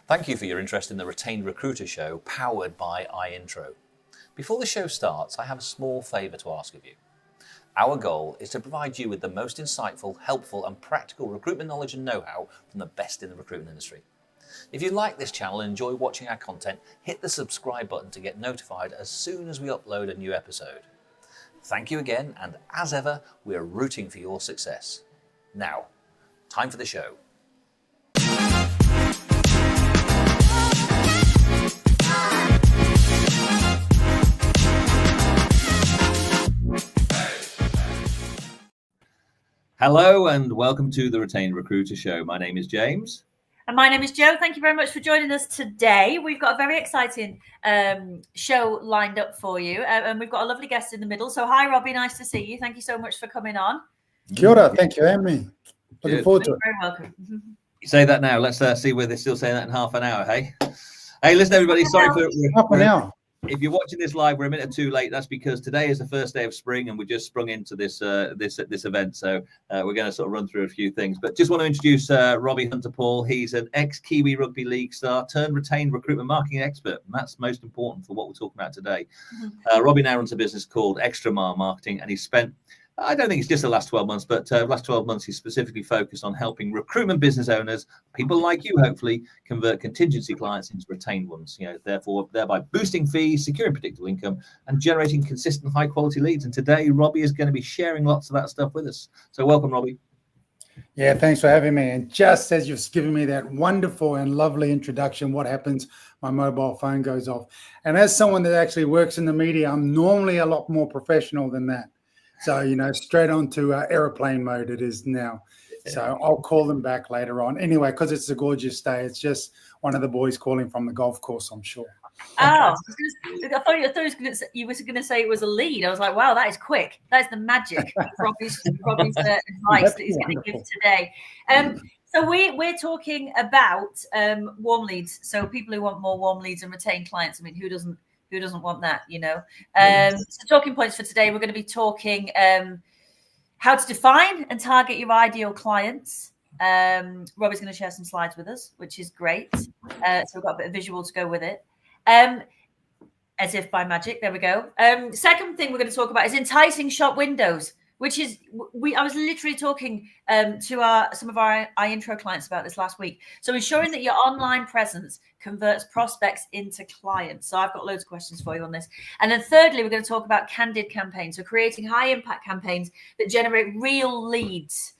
Thank you for your interest in the Retained Recruiter show powered by iIntro. Before the show starts, I have a small favour to ask of you. Our goal is to provide you with the most insightful, helpful and practical recruitment knowledge and know-how from the best in the recruitment industry. If you like this channel and enjoy watching our content, hit the subscribe button to get notified as soon as we upload a new episode. Thank you again, and as ever, we're rooting for your success. Now, time for the show. Hello and welcome to the Retained Recruiter show. My name is James. And my name is Jo. Thank you very much for joining us today. We've got a very exciting show lined up for you. And we've got a lovely guest in the middle. So hi, Robbie. Nice to see you. Thank you so much for coming on. Kia ora. Thank you, Amy. Looking forward to it. You're very welcome. You say that now. Let's see whether they're still saying that in half an hour, hey? Hey, listen, everybody. Sorry for half an hour. If you're watching this live, we're a minute or two late. That's because today is the first day of spring and we just sprung into this event. So we're going to sort of run through a few things. But just want to introduce Robbie Hunter-Paul. He's an ex-Kiwi Rugby League star turned retained recruitment marketing expert. And that's most important for what we're talking about today. Robbie now runs a business called Extra Mile Marketing, and he's spent, I don't think it's just the last 12 months, but last 12 months, he's specifically focused on helping recruitment business owners, people like you, hopefully, convert contingency clients into retained ones, thereby boosting fees, securing predictable income, and generating consistent high quality leads. And today, Robbie is going to be sharing lots of that stuff with us. So welcome, Robbie. Yeah, thanks for having me. And just as you've given me that wonderful and lovely introduction, what happens? My mobile phone goes off. And as someone that actually works in the media, I'm normally a lot more professional than that. So, straight on to airplane mode it is now. So I'll call them back later on. Anyway, because it's a gorgeous day. It's just one of the boys calling from the golf course, I'm sure. Oh, I thought you were going to say it was a lead. I was like, wow, that is quick. That is the magic of Robbie's advice that he's going to give today. So we're talking about warm leads. So people who want more warm leads and retained clients. I mean, who doesn't want that, So talking points for today, we're going to be talking how to define and target your ideal clients. Robbie's going to share some slides with us, which is great. So we've got a bit of visual to go with it. As if by magic, there we go. Second thing we're going to talk about is enticing shop windows, which is I was literally talking to some of our iIntro clients about this last week. So ensuring that your online presence converts prospects into clients. So I've got loads of questions for you on this. And then thirdly, we're going to talk about Candid Campaigns. So creating high impact campaigns that generate real leads,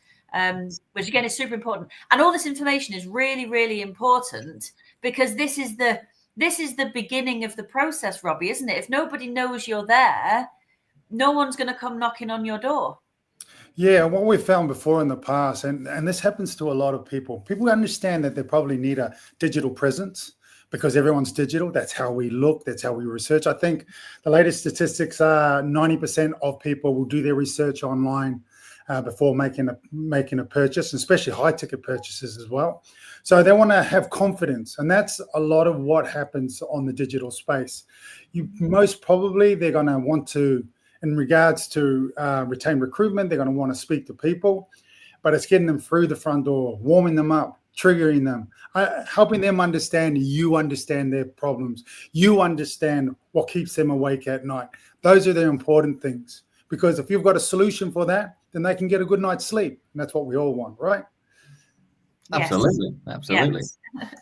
which again is super important. And all this information is really, really important because this is the beginning of the process, Robbie, isn't it? If nobody knows you're there, no one's going to come knocking on your door. Yeah, what we've found before in the past, and this happens to a lot of people understand that they probably need a digital presence because everyone's digital. That's how we look. That's how we research. I think the latest statistics are 90% of people will do their research online before making a purchase, especially high ticket purchases as well. So they want to have confidence. And that's a lot of what happens on the digital space. Most probably they're going to want to, in regards to retained recruitment, they're going to want to speak to people, but it's getting them through the front door, warming them up, triggering them, helping them understand you understand their problems. You understand what keeps them awake at night. Those are the important things, because if you've got a solution for that, then they can get a good night's sleep. And that's what we all want, right? Absolutely. Yes. Absolutely. Yes.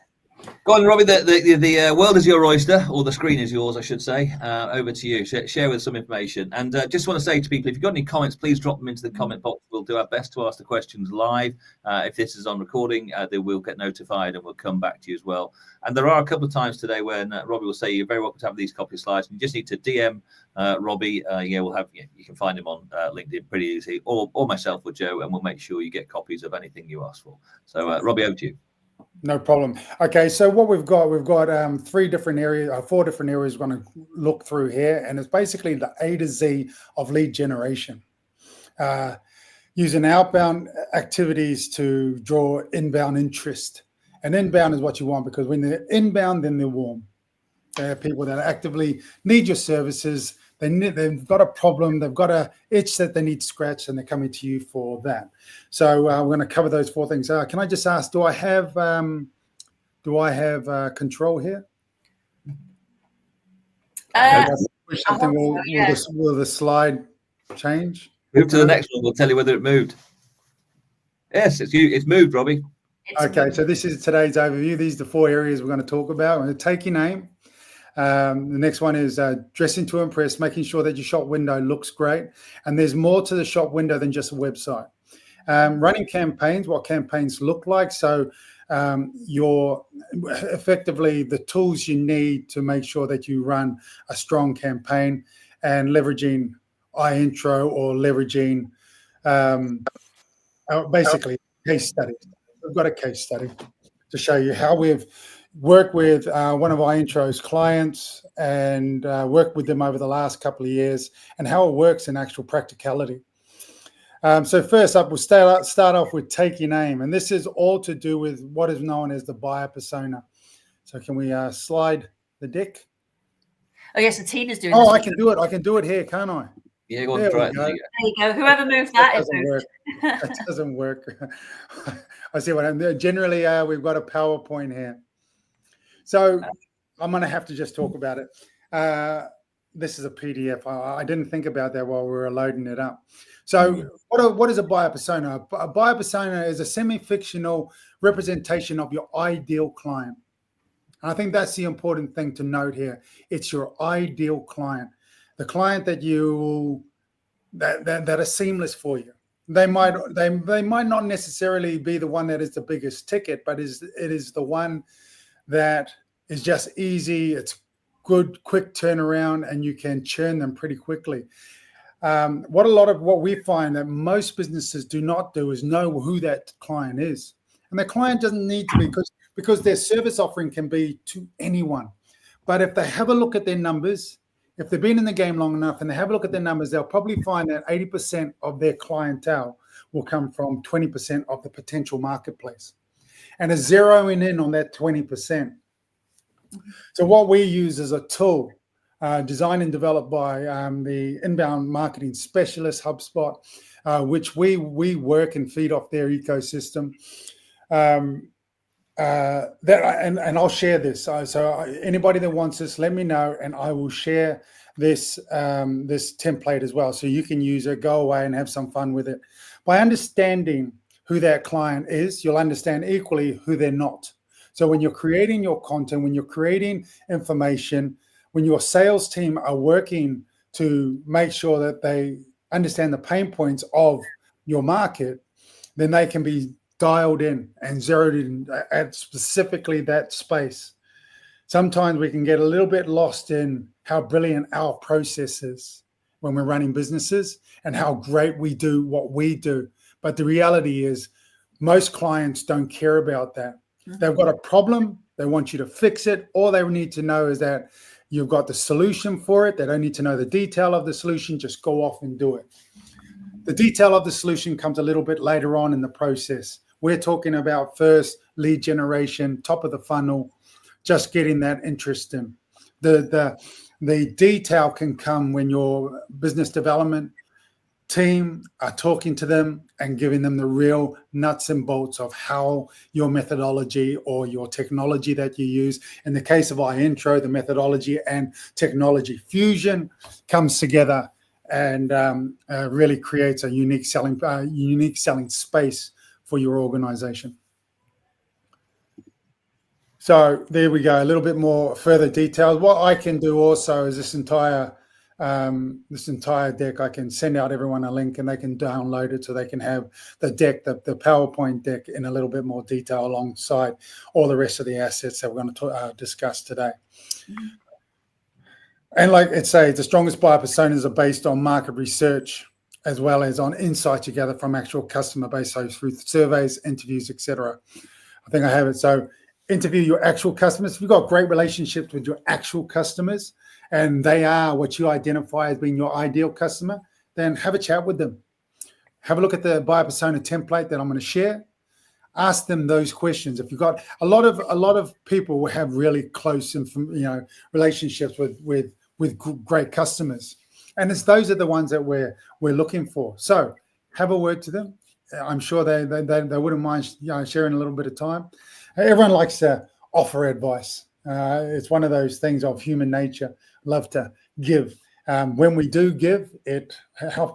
Go on, Robbie. The world is your oyster, or the screen is yours, I should say. Over to you. Share with some information. And just want to say to people, if you've got any comments, please drop them into the comment box. We'll do our best to ask the questions live. If this is on recording, they will get notified and we'll come back to you as well. And there are a couple of times today when Robbie will say you're very welcome to have these copy slides. You just need to DM Robbie. You can find him on LinkedIn pretty easy, or myself or Joe, and we'll make sure you get copies of anything you ask for. So Robbie, over to you. No problem. Okay, so what we've got 4 different areas we're going to look through here, and it's basically the A to Z of lead generation. Using outbound activities to draw inbound interest. And inbound is what you want, because when they're inbound, then they're warm. They're people that actively need your services. They've got a problem. They've got an itch that they need scratched, and they're coming to you for that. So we're going to cover those 4 things. Can I just ask, do I have Do I have control here? So, Something yeah. will the slide change? Move to the next one. We'll tell you whether it moved. Yes, it's moved, Robbie. Okay, so this is today's overview. These are the 4 areas we're going to talk about. I'm going to take your name. The next one is dressing to impress, making sure that your shop window looks great. And there's more to the shop window than just a website. Running campaigns, what campaigns look like. So your effectively the tools you need to make sure that you run a strong campaign, and leveraging iIntro or leveraging basically case studies. We've got a case study to show you how we've worked with one of iIntro's clients and worked with them over the last couple of years, and how it works in actual practicality. So first up, we'll start off with take your name. And this is all to do with what is known as the buyer persona. So can we slide the deck? Oh, yes, so Tina's doing I can do it. I can do it here, can't I? Yeah, go on, try it. There you go. Whoever moved that doesn't work. That doesn't work. I see what I'm doing. Generally, we've got a PowerPoint here. So I'm going to have to just talk about it. This is a PDF. I didn't think about that while we were loading it up. So what is a buyer persona? A buyer persona is a semi-fictional representation of your ideal client. And I think that's the important thing to note here. It's your ideal client, the client that that are seamless for you. They might not necessarily be the one that is the biggest ticket, but it is the one that is just easy. It's good, quick turnaround, and you can churn them pretty quickly. What we find that most businesses do not do is know who that client is. And the client doesn't need to be, because their service offering can be to anyone. But if they have a look at their numbers, if they've been in the game long enough and they have a look at their numbers, they'll probably find that 80% of their clientele will come from 20% of the potential marketplace. And is zeroing in on that 20%. So what we use is a tool designed and developed by the inbound marketing specialist, HubSpot, which we work and feed off their ecosystem. And I'll share this. So anybody that wants this, let me know, and I will share this template as well, so you can use it, go away and have some fun with it. By understanding who that client is, you'll understand equally who they're not. So when you're creating your content, when you're creating information, when your sales team are working to make sure that they understand the pain points of your market, then they can be dialed in and zeroed in at specifically that space. Sometimes we can get a little bit lost in how brilliant our process is when we're running businesses and how great we do what we do. But the reality is most clients don't care about that. They've got a problem, they want you to fix it. All they need to know is that you've got the solution for it. They don't need to know the detail of the solution, just go off and do it. The detail of the solution comes a little bit later on in the process. We're talking about first lead generation, top of the funnel, just getting that interest in. The detail can come when your business development team are talking to them and giving them the real nuts and bolts of how your methodology or your technology that you use. In the case of iIntro, the methodology and technology fusion comes together and really creates a unique selling space for your organization. So there we go, a little bit more further details. What I can do also is this entire deck, I can send out everyone a link and they can download it so they can have the deck, the PowerPoint deck, in a little bit more detail alongside all the rest of the assets that we're going to discuss today. And like it says, the strongest buyer personas are based on market research as well as on insights you gather from actual customer base, so through surveys, interviews, etc. I think I have it. So interview your actual customers. If you've got great relationships with your actual customers and they are what you identify as being your ideal customer, then have a chat with them. Have a look at the buyer persona template that I'm going to share. Ask them those questions. If you've got a lot of people will have really close relationships with great customers, and those are the ones that we're looking for. So have a word to them. I'm sure they wouldn't mind sharing a little bit of time. Everyone likes to offer advice. It's one of those things of human nature. Love to give. When we do give, it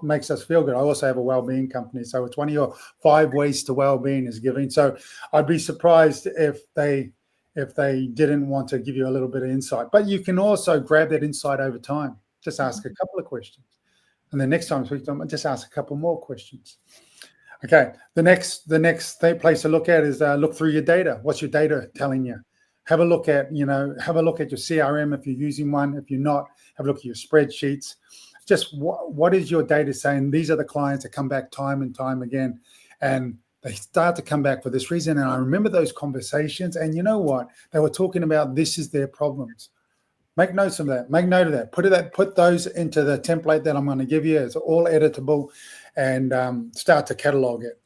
makes us feel good. I also have a well-being company, so it's one of your 5 ways to well-being is giving. So I'd be surprised if they didn't want to give you a little bit of insight. But you can also grab that insight over time. Just ask a couple of questions, and the next time I speak to them, just ask a couple more questions. Okay. The next place to look at is look through your data. What's your data telling you? Have a look at your CRM if you're using one. If you're not, have a look at your spreadsheets. Just what is your data saying? These are the clients that come back time and time again, and they start to come back for this reason. And I remember those conversations, and you know what? They were talking about this is their problems. Make notes of that. Make note of that. Put those into the template that I'm going to give you. It's all editable, and start to catalog it.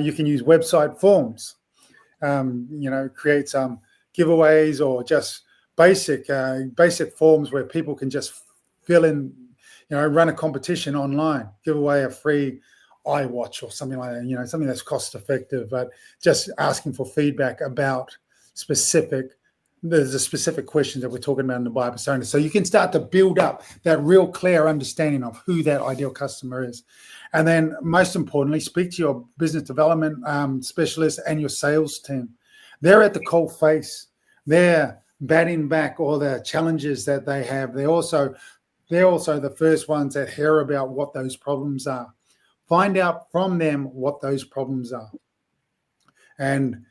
You can use website forms. Create some giveaways or just basic forms where people can just fill in. Run a competition online. Give away a free iWatch or something like that. Something that's cost effective, but just asking for feedback about the specific questions that we're talking about in the buyer persona. So you can start to build up that real clear understanding of who that ideal customer is. And then most importantly, speak to your business development specialist and your sales team. They're at the cold face. They're batting back all the challenges that they have. They're also the first ones that hear about what those problems are. Find out from them what those problems are. And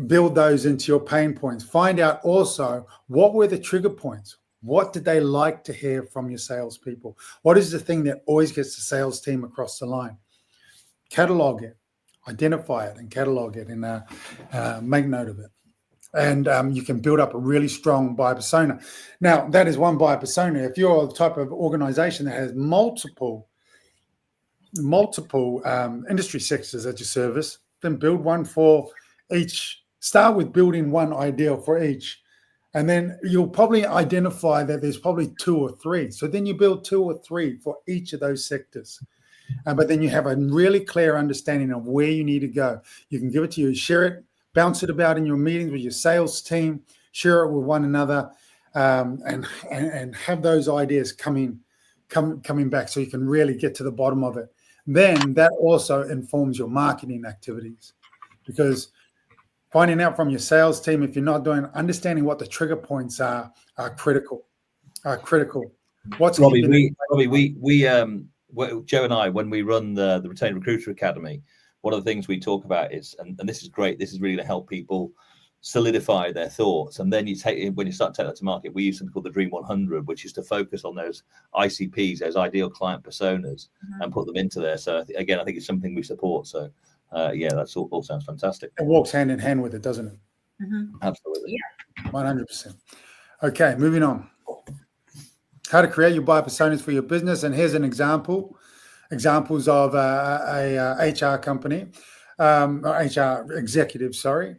build those into your pain points. Find out also what were the trigger points. What did they like to hear from your salespeople? What is the thing that always gets the sales team across the line? Catalog it, identify it, and catalog it, and make note of it. And you can build up a really strong buyer persona. Now, that is one buyer persona. If you're the type of organization that has multiple industry sectors that you service, then build one for each. Start with building one ideal for each, and then you'll probably identify that there's probably 2 or 3. So then you build 2 or 3 for each of those sectors. But then you have a really clear understanding of where you need to go. You can give it to you, share it, bounce it about in your meetings with your sales team, share it with one another, and have those ideas coming back so you can really get to the bottom of it. Then that also informs your marketing activities, because finding out from your sales team, if you're not doing, understanding what the trigger points are critical. Robbie, Joe and I, when we run the Retained Recruiter Academy, one of the things we talk about is, and this is great, this is really going to help people solidify their thoughts. And then when you start to take that to market, we use something called the Dream 100, which is to focus on those ICPs, those ideal client personas, and put them into there. So again, I think it's something we support. So that's all sounds fantastic. It walks hand in hand with it, doesn't it? Absolutely. Yeah. 100%. Okay, moving on. How to create your buyer personas for your business. And here's an examples of a HR company, or HR executive, sorry.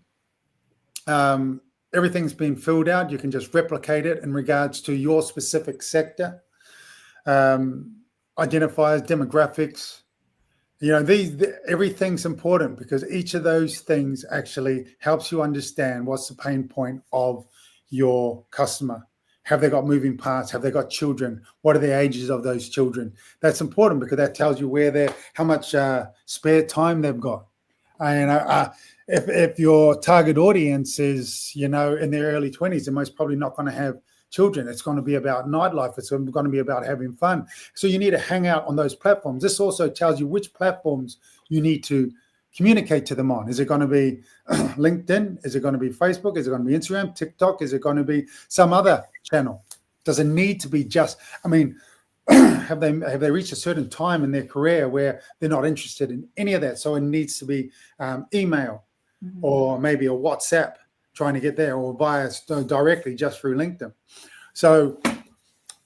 Everything's been filled out. You can just replicate it in regards to your specific sector. Identifiers, demographics. Everything's important, because each of those things actually helps you understand what's the pain point of your customer. Have they got moving parts? Have they got children? What are the ages of those children? That's important, because that tells you how much spare time they've got. And if your target audience is, in their early 20s, they're most probably not going to have children. It's going to be about nightlife. It's going to be about having fun. So you need to hang out on those platforms. This also tells you which platforms you need to communicate to them on. Is it going to be LinkedIn? Is it going to be Facebook? Is it going to be Instagram, TikTok? Is it going to be some other channel? Does it need to be just, have they reached a certain time in their career where they're not interested in any of that? So it needs to be email, or maybe a WhatsApp, trying to get there, or via directly just through LinkedIn. So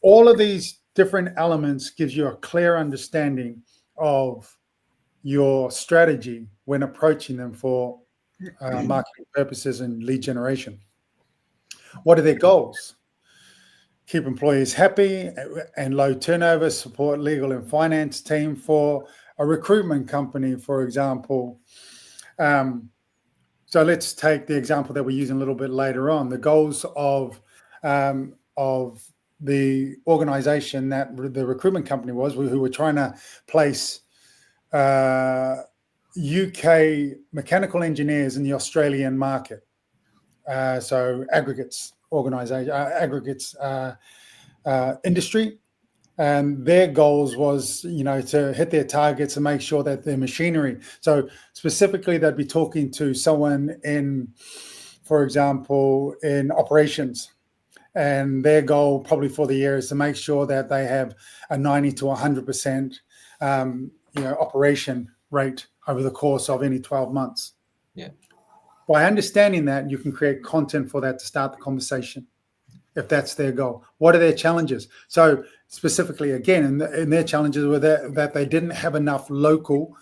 all of these different elements gives you a clear understanding of your strategy when approaching them for marketing purposes and lead generation. What are their goals? Keep employees happy and low turnover, support legal and finance team for a recruitment company, for example. So So let's take the example that we're using a little bit later on. The goals of the organization that the recruitment company was, who were trying to place UK mechanical engineers in the Australian market. So aggregates organization, industry. And their goals was, to hit their targets and make sure that their machinery. So specifically, they'd be talking to someone in, for example, in operations, and their goal probably for the year is to make sure that they have a 90 to 100%, operation rate over the course of any 12 months. Yeah. By understanding that, you can create content for that to start the conversation. If that's their goal, what are their challenges? So specifically, again, in their challenges were that they didn't have enough local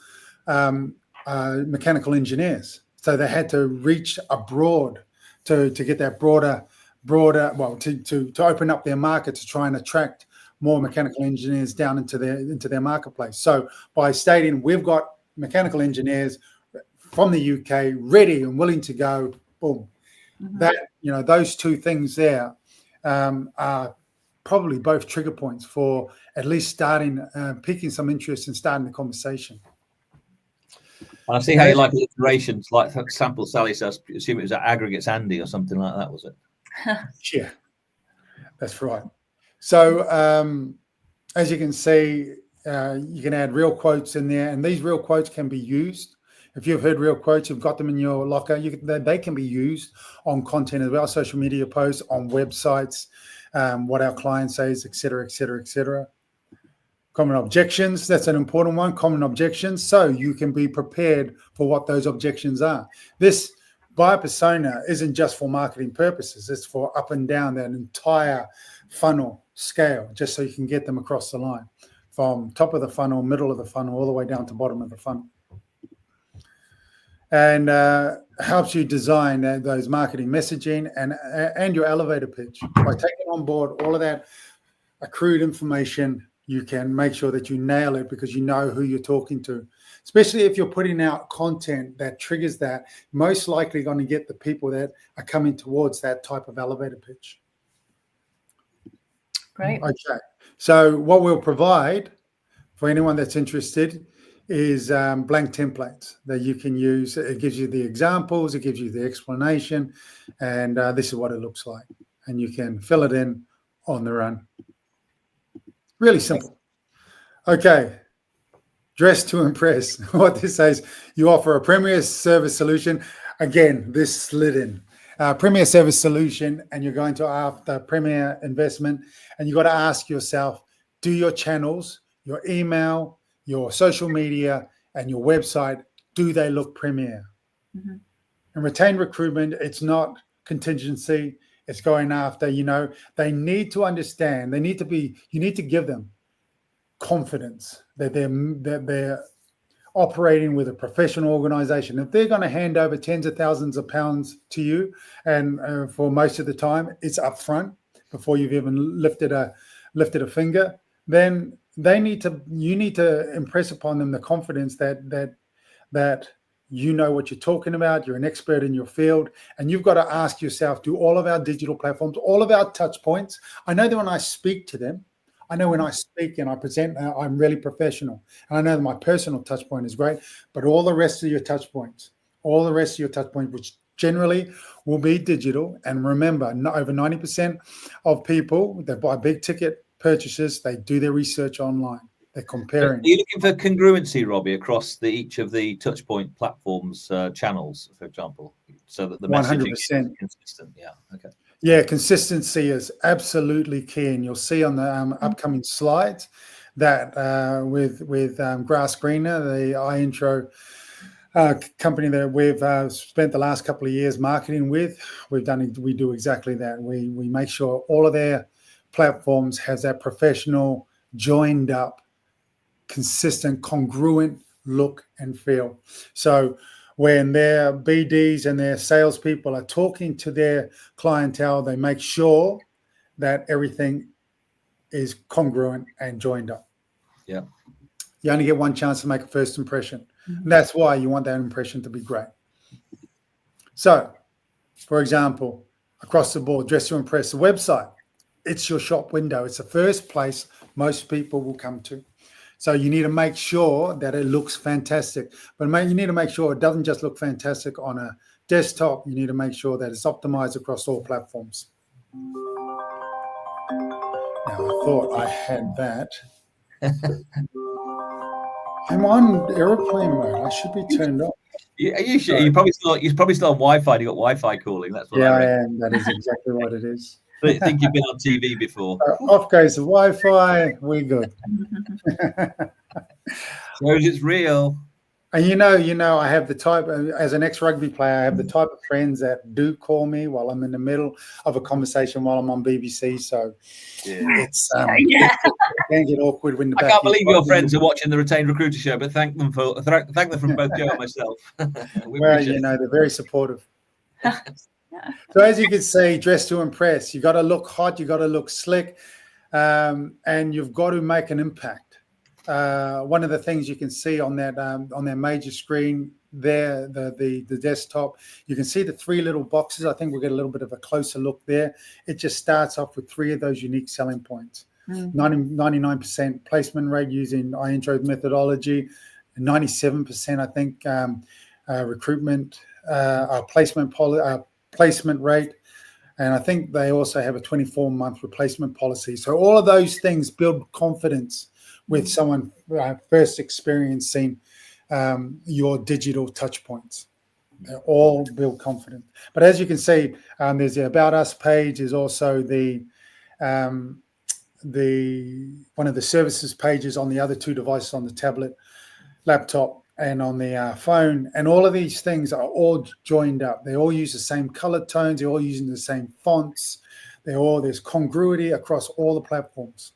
mechanical engineers, so they had to reach abroad to get that broader. Well, to open up their market to try and attract more mechanical engineers down into their marketplace. So by stating we've got mechanical engineers from the UK ready and willing to go, boom, that those two things there. Are probably both trigger points for at least starting, piquing some interest and starting the conversation. I see how you like iterations, like sample Sally says. I assume it was aggregates Andy or something like that, was it? Yeah, that's right. So as you can see, you can add real quotes in there, and these real quotes can be used. If you've heard real quotes, you've got them in your locker, they can be used on content as well, social media posts, on websites, what our client says, et cetera, et cetera, et cetera. Common objections, that's an important one, common objections, so you can be prepared for what those objections are. This buyer persona isn't just for marketing purposes, it's for up and down that entire funnel scale, just so you can get them across the line, from top of the funnel, middle of the funnel, all the way down to bottom of the funnel. And helps you design those marketing messaging and your elevator pitch. By taking on board all of that accrued information, you can make sure that you nail it because you know who you're talking to. Especially if you're putting out content that triggers that, most likely going to get the people that are coming towards that type of elevator pitch. Great. Okay. So what we'll provide for anyone that's interested is blank templates that you can use. It gives you the examples, it gives you the explanation, and this is what it looks like. And you can fill it in on the run. Really simple. Okay. Dress to impress. What this says, you offer a premier service solution. Again, this slid in. Premier service solution, and you're going to after premier investment, and you've got to ask yourself, do your channels, your email, your social media, and your website, do they look premier? Mm-hmm. And retained recruitment, it's not contingency. It's going after, they need to understand. You need to give them confidence that they're operating with a professional organization. If they're going to hand over tens of thousands of pounds to you, and for most of the time it's upfront before you've even lifted a finger, then you need to impress upon them the confidence that you know what you're talking about. You're an expert in your field, and you've got to ask yourself, do all of our digital platforms, all of our touch points, I know that when I speak to them, I know when I speak and I present, I'm really professional, and I know that my personal touch point is great, but all the rest of your touch points, which generally will be digital. And remember, over 90% of people that buy big ticket purchases, they do their research online. They're comparing. Are you looking for congruency, Robbie, across each of the touchpoint platforms channels, for example, so that the messaging 100% is consistent? Yeah. Okay. Yeah, consistency is absolutely key, and you'll see on the upcoming slides that with Grass Greener, the iIntro company that we've spent the last couple of years marketing with, we do exactly that. We make sure all of their platforms has that professional, joined up, consistent, congruent look and feel. So when their BDs and their salespeople are talking to their clientele, they make sure that everything is congruent and joined up. Yeah. You only get one chance to make a first impression. Mm-hmm. And that's why you want that impression to be great. So, for example, across the board, Dress to Impress, the website, it's your shop window. It's the first place most people will come to. So you need to make sure that it looks fantastic. But you need to make sure it doesn't just look fantastic on a desktop. You need to make sure that it's optimized across all platforms. Now, I thought I had that. I'm on airplane mode. I should be turned off. You should. You probably still on Wi-Fi. You got Wi-Fi calling. That's what Yeah, I I reckon. am. That is exactly what it is. I think you've been on TV before. Off goes the Wi-Fi. We're good. So it's real. And you know, I have the type, as an ex-rugby player, I have the type of friends that do call me while I'm in the middle of a conversation while I'm on BBC. So it's it can get awkward when the I can't believe your friends are watching the Retained Recruiter show, but thank them from both Joe and myself. Well, you know, they're very supportive. So as you can see, Dress to Impress. You got to look hot. You got to look slick, and you've got to make an impact. One of the things you can see on that major screen there, the desktop, you can see the 3 little boxes. I think we'll get a little bit of a closer look there. It just starts off with 3 of those unique selling points. 99% placement rate using iIntro's methodology, 97% I think recruitment placement rate. And I think they also have a 24-month replacement policy. So all of those things build confidence with someone first experiencing your digital touch points. They all build confidence. But as you can see, there's the About Us page. There's also the one of the services pages on the other 2 devices, on the tablet, laptop, and on the phone. And all of these things are all joined up. They all use the same color tones. They're all using the same fonts. There's congruity across all the platforms.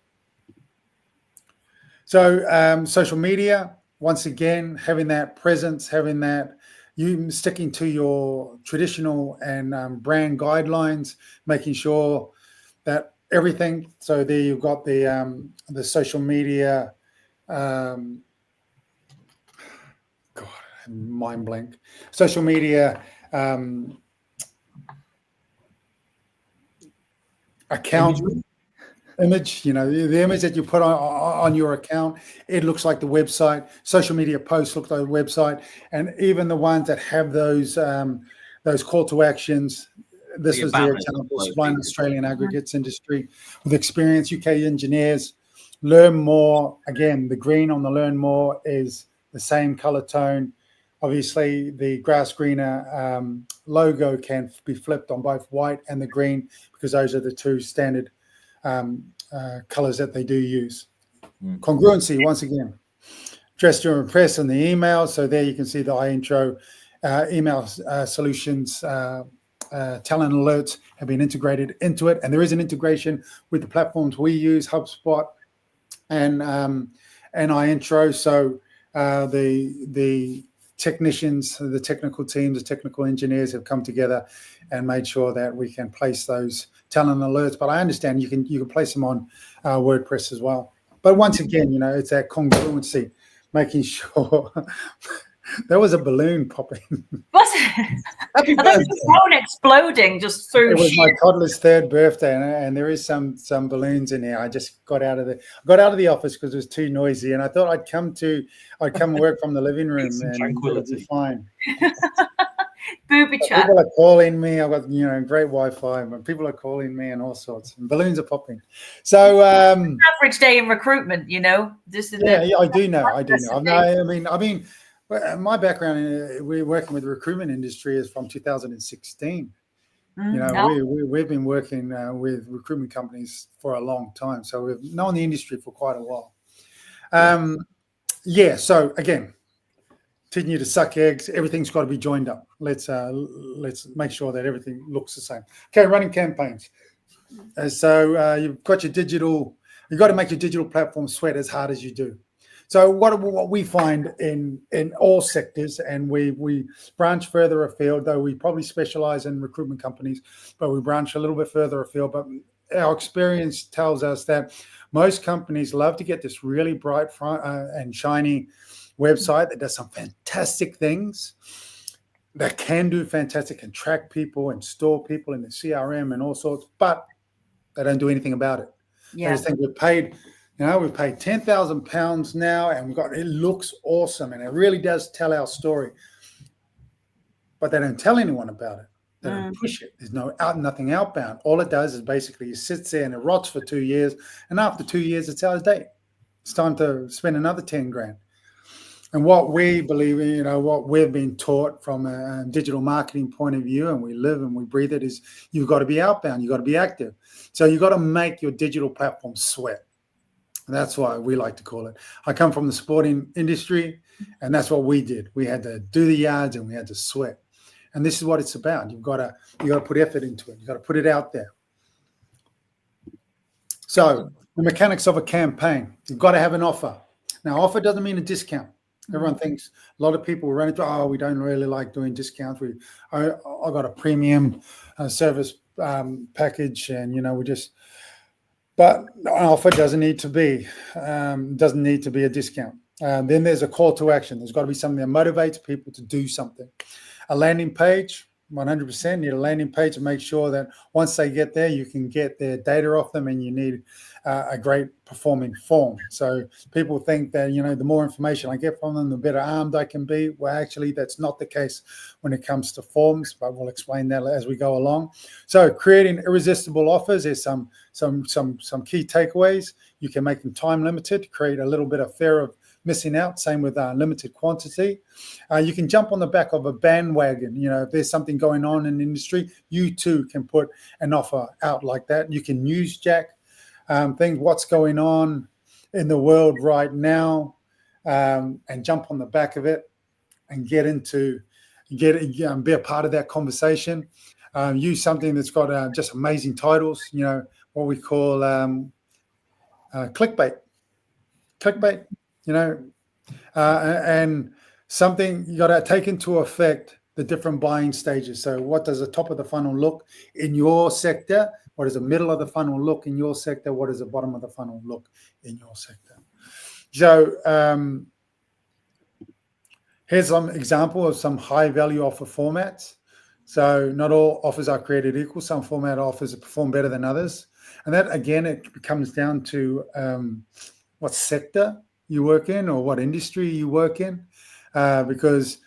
So social media, once again, having that presence, having that, you sticking to your traditional and brand guidelines, making sure that everything. So there you've got the social media. God, mind blank. Social media account. Image, you know, the image that you put on your account, it looks like the website. Social media posts look like the website, and even the ones that have those call to actions. This was their example: supplying Australian aggregates industry with experience, UK engineers. Learn more. Again, the green on the learn more is the same color tone. Obviously, the grass greener logo can be flipped on both white and the green, because those are the 2 standard colors that they do use. Congruency, once again. Dress to Impress in the email. So there you can see the iIntro email solutions, talent alerts have been integrated into it. And there is an integration with the platforms we use, HubSpot and iIntro. So the technicians, the technical teams, the technical engineers have come together and made sure that we can place those talent alerts. But I understand you can place them on WordPress as well. But once again, you know, it's that congruency, making sure. There was a balloon popping. Was it? Happy I thought it was birthday. a phone exploding just through. It was my toddler's 3rd birthday, and there is some balloons in here. I just got out of the office because it was too noisy, and I thought I'd come and work from the living room, and it'll be fine. Booby trap. People are calling me. I've got, you know, great Wi-Fi, but people are calling me and all sorts. And balloons are popping. So Average day in recruitment, you know. Yeah, I do know. I mean, my background, we're working with the recruitment industry is from 2016. You know, we've been working with recruitment companies for a long time, so we've known the industry for quite a while. So again, continue to suck eggs. Everything's got to be joined up. Let's make sure that everything looks the same. Okay, running campaigns. So you've got your digital. You've got to make your digital platform sweat as hard as you do. So what we find in all sectors, and we branch further afield, though we probably specialize in recruitment companies, but we branch a little bit further afield. But our experience tells us that most companies love to get this really bright and shiny website that does some fantastic things. that can do fantastic and track people and store people in the CRM and all sorts, but they don't do anything about it. Yeah. They just think we've paid £10,000 now, and it looks awesome, and it really does tell our story. But they don't tell anyone about it. They don't push it. There's nothing outbound. All it does is basically it sits there and it rots for 2 years, and after 2 years, it's out of date. It's time to spend another 10 grand. And what we believe in, what we've been taught from a digital marketing point of view, and we live and we breathe it, is you've got to be outbound. You've got to be active. So you've got to make your digital platform sweat. That's why we like to call it. I come from the sporting industry, and that's what we did. We had to do the yards and we had to sweat. And this is what it's about. You've got to put effort into it. You've got to put it out there. So the mechanics of a campaign, you've got to have an offer. Now, offer doesn't mean a discount. Everyone thinks, a lot of people run into, we don't really like doing discounts. I got a premium service package, and but an offer doesn't need to be a discount. Then there's a call to action. There's got to be something that motivates people to do something. A landing page, 100% need a landing page to make sure that once they get there, you can get their data off them, and you need a great performing form. So people think that, the more information I get from them, the better armed I can be. Well, actually, that's not the case when it comes to forms, but we'll explain that as we go along. So creating irresistible offers, there's some key takeaways. You can make them time limited, create a little bit of fear of missing out. Same with limited quantity. You can jump on the back of a bandwagon. If there's something going on in the industry, you too can put an offer out like that. You can newsjack things, what's going on in the world right now, and jump on the back of it and be a part of that conversation. Use something that's got just amazing titles. What we call clickbait. And something you got to take into effect the different buying stages. So what does the top of the funnel look in your sector? What does the middle of the funnel look in your sector? What does the bottom of the funnel look in your sector? So here's some example of some high value offer formats. So not all offers are created equal. Some format offers perform better than others. And that, again, it comes down to what sector you work in or what industry you work in, because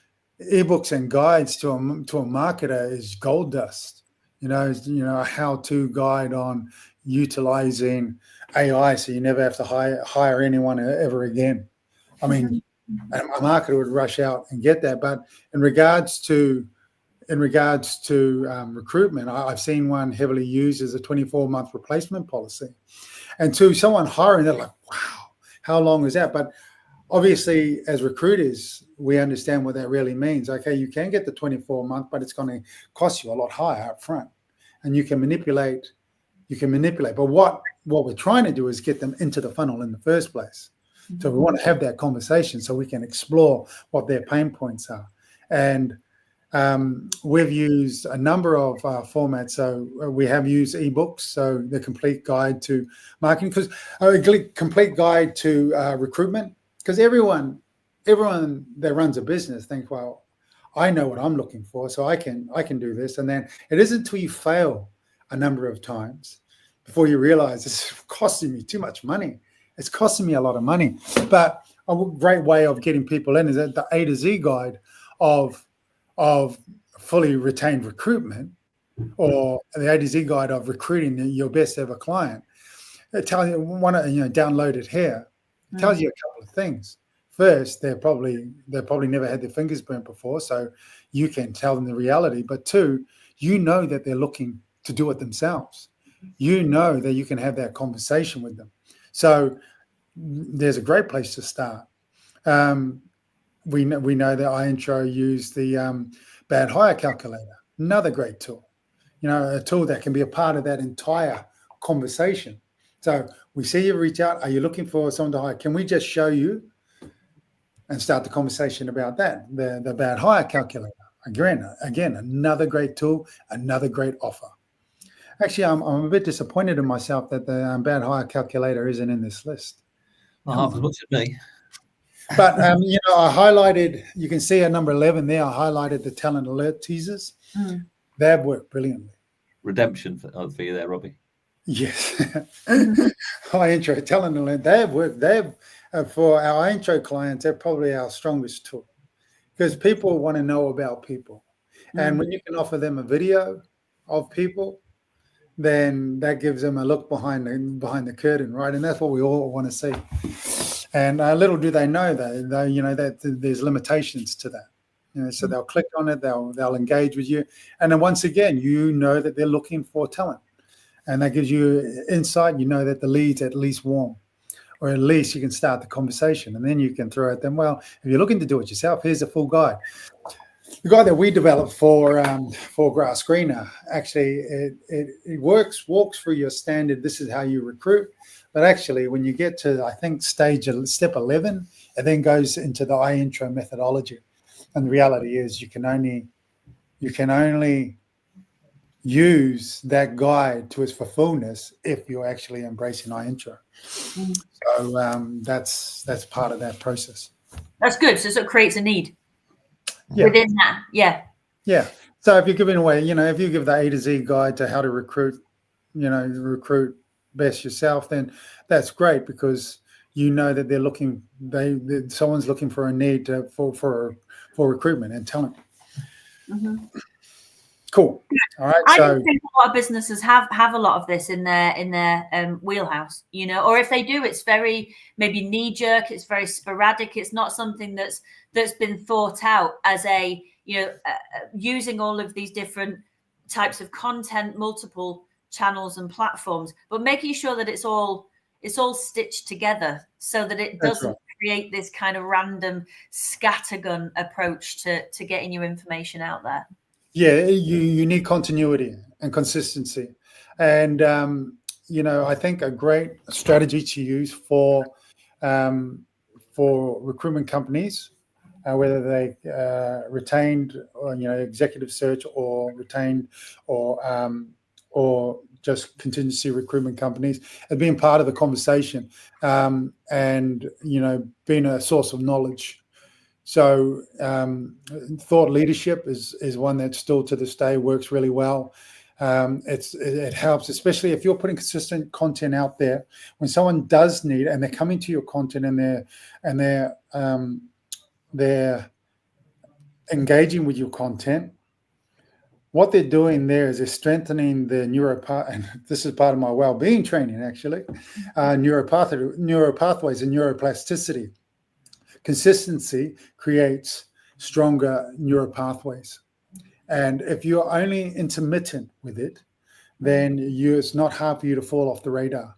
ebooks and guides to a marketer is gold dust. A how-to guide on utilizing AI, so you never have to hire anyone ever again. I mean, a marketer would rush out and get that. But in regards to recruitment, I've seen one heavily used as a 24-month replacement policy. And to someone hiring, they're like, wow, how long is that? But obviously, as recruiters, we understand what that really means. Okay, you can get the 24-month, but it's going to cost you a lot higher up front. And you can manipulate. But what we're trying to do is get them into the funnel in the first place. Mm-hmm. So we want to have that conversation so we can explore what their pain points are. And we've used a number of formats. So we have used ebooks, so the complete guide to marketing, because complete guide to recruitment, because everyone that runs a business thinks, well, I know what I'm looking for, so I can do this. And then it isn't until you fail a number of times before you realize it's costing me too much money. It's costing me a lot of money. But a great way of getting people in is that the A to Z guide of fully retained recruitment, or the A to Z guide of recruiting your best ever client. It tells you, download it here. It tells you a couple of things. First, they probably never had their fingers burnt before, so you can tell them the reality. But two, that they're looking to do it themselves. That you can have that conversation with them. So there's a great place to start. We know that iIntro use the bad hire calculator, another great tool. A tool that can be a part of that entire conversation. So we see you reach out. Are you looking for someone to hire? Can we just show you and start the conversation about that? The bad hire calculator. Again, another great tool, another great offer. Actually, I'm a bit disappointed in myself that the bad hire calculator isn't in this list. Half as much as me. But I highlighted. You can see at number 11 there. I highlighted the talent alert teasers. They've worked brilliantly. Redemption for you there, Robbie. Yes. High intro talent alert. They've worked. For our intro clients, they're probably our strongest tool because people want to know about people, and when you can offer them a video of people, then that gives them a look behind the curtain, right? And that's what we all want to see. And little do they know that there's limitations to that. So they'll click on it, they'll engage with you, and then once again, that they're looking for talent, and that gives you insight. That the lead's at least warm, or at least you can start the conversation, and then you can throw at them. Well, if you're looking to do it yourself, here's a full guide. The guide that we developed for Grass Greener, actually, it walks through your standard. This is how you recruit. But actually, when you get to, I think, step 11, it then goes into the iIntro methodology. And the reality is you can only use that guide to its fullness if you're actually embracing iIntro. So that's part of that process. That's good. So it creates a need. Yeah. Within that, yeah. So if you're giving away, if you give the A to Z guide to how to recruit best yourself, then that's great because that they're looking, someone's looking for a need for recruitment and talent. Cool. All right. I don't think a lot of businesses have a lot of this in their wheelhouse, or if they do, it's very maybe knee jerk. It's very sporadic. It's not something that's been thought out as using all of these different types of content, multiple channels and platforms, but making sure that it's all stitched together so that it doesn't create this kind of random scattergun approach to getting your information out there. Yeah, you need continuity and consistency. And, I think a great strategy to use for recruitment companies, whether they retained or, executive search or retained or just contingency recruitment companies, and being part of the conversation and, being a source of knowledge. So thought leadership is one that still to this day works really well. It helps, especially if you're putting consistent content out there. When someone does need, and they're coming to your content and they're engaging with your content, what they're doing there is they're strengthening the and this is part of my well-being training actually, neuropathways and neuroplasticity. Consistency creates stronger neuropathways. And if you're only intermittent with it, then it's not hard for you to fall off the radar.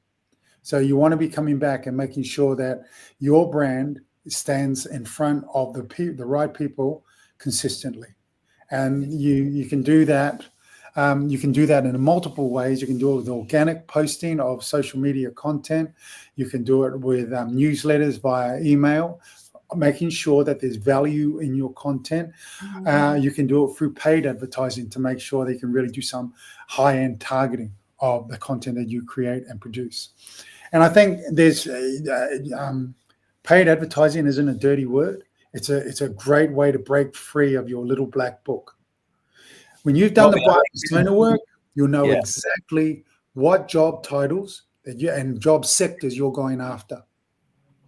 So you want to be coming back and making sure that your brand stands in front of the right people consistently. And you can do that. You can do that in multiple ways. You can do it with organic posting of social media content. You can do it with newsletters via email, making sure that there's value in your content. You can do it through paid advertising to make sure that you can really do some high-end targeting of the content that you create and produce. And I think there's paid advertising isn't a dirty word. It's a great way to break free of your little black book. When you've done the buyer persona work, you'll know exactly what job titles and job sectors you're going after.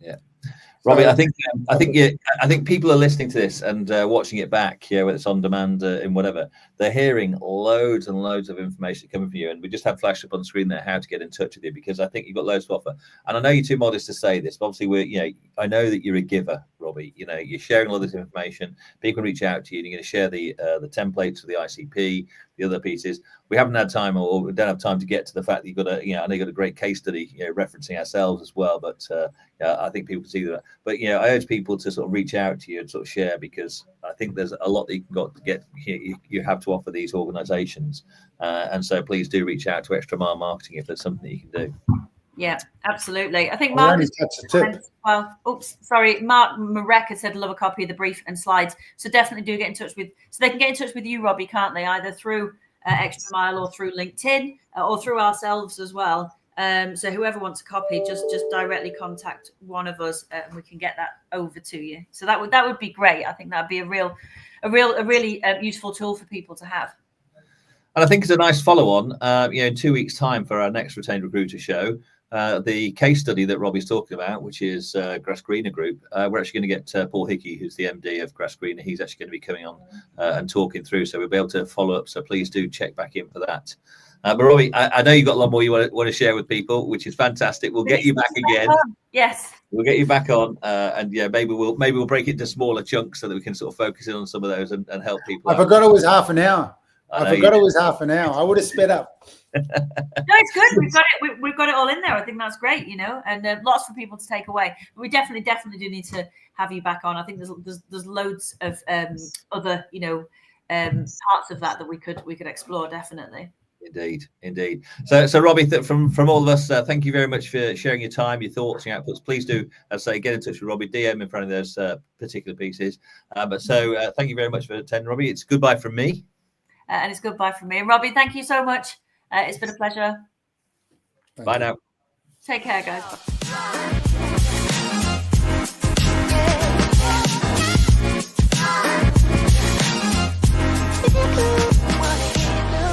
Yeah. Robbie, I think people are listening to this and watching it back, whether it's on demand in whatever. They're hearing loads and loads of information coming from you, and we just have flashed up on the screen there how to get in touch with you, because I think you've got loads to offer. And I know you're too modest to say this, but obviously I know that you're a giver, Robbie. You're sharing all this information. People can reach out to you. And you're going to share the templates for the ICP, the other pieces. We haven't had time, or we don't have time to get to the fact that you've got I know you've got a great case study, referencing ourselves as well. But I think people can see that. But I urge people to sort of reach out to you and sort of share, because I think there's a lot that you have to offer these organisations. And so please do reach out to Extra Mile Marketing if there's something that you can do. Yeah, absolutely. I think Mark. Mark Marek said love a copy of the brief and slides. So definitely do get in touch with. So they can get in touch with you, Robbie, can't they? Either through Extra Mile or through LinkedIn or through ourselves as well. So whoever wants a copy, just directly contact one of us, and we can get that over to you. So that would be great. I think that would be a really useful tool for people to have. And I think it's a nice follow-on. In 2 weeks' time for our next Retained Recruiter show, the case study that Robbie's talking about, which is Grass Greener Group, we're actually going to get Paul Hickey, who's the MD of Grass Greener. He's actually going to be coming on and talking through, so we'll be able to follow up. So please do check back in for that. But Robbie, I know you've got a lot more you want to share with people, which is fantastic. We'll get you back again. Yes, we'll get you back on, and yeah, maybe we'll break it into smaller chunks so that we can sort of focus in on some of those and help people. I forgot it was half an hour. I forgot it was half an hour. I would have sped up. No, it's good. We've got it all in there. I think that's great, and lots for people to take away. But we definitely do need to have you back on. I think there's loads of other parts of that we could explore, definitely. Indeed. So Robbie, from all of us, thank you very much for sharing your time, your thoughts, your outputs. Please do, as I say, get in touch with Robbie, DM in front of those particular pieces. Thank you very much for attending, Robbie. It's goodbye from me. And it's goodbye from me. Robbie, thank you so much. It's been a pleasure. Bye now. Take care, guys.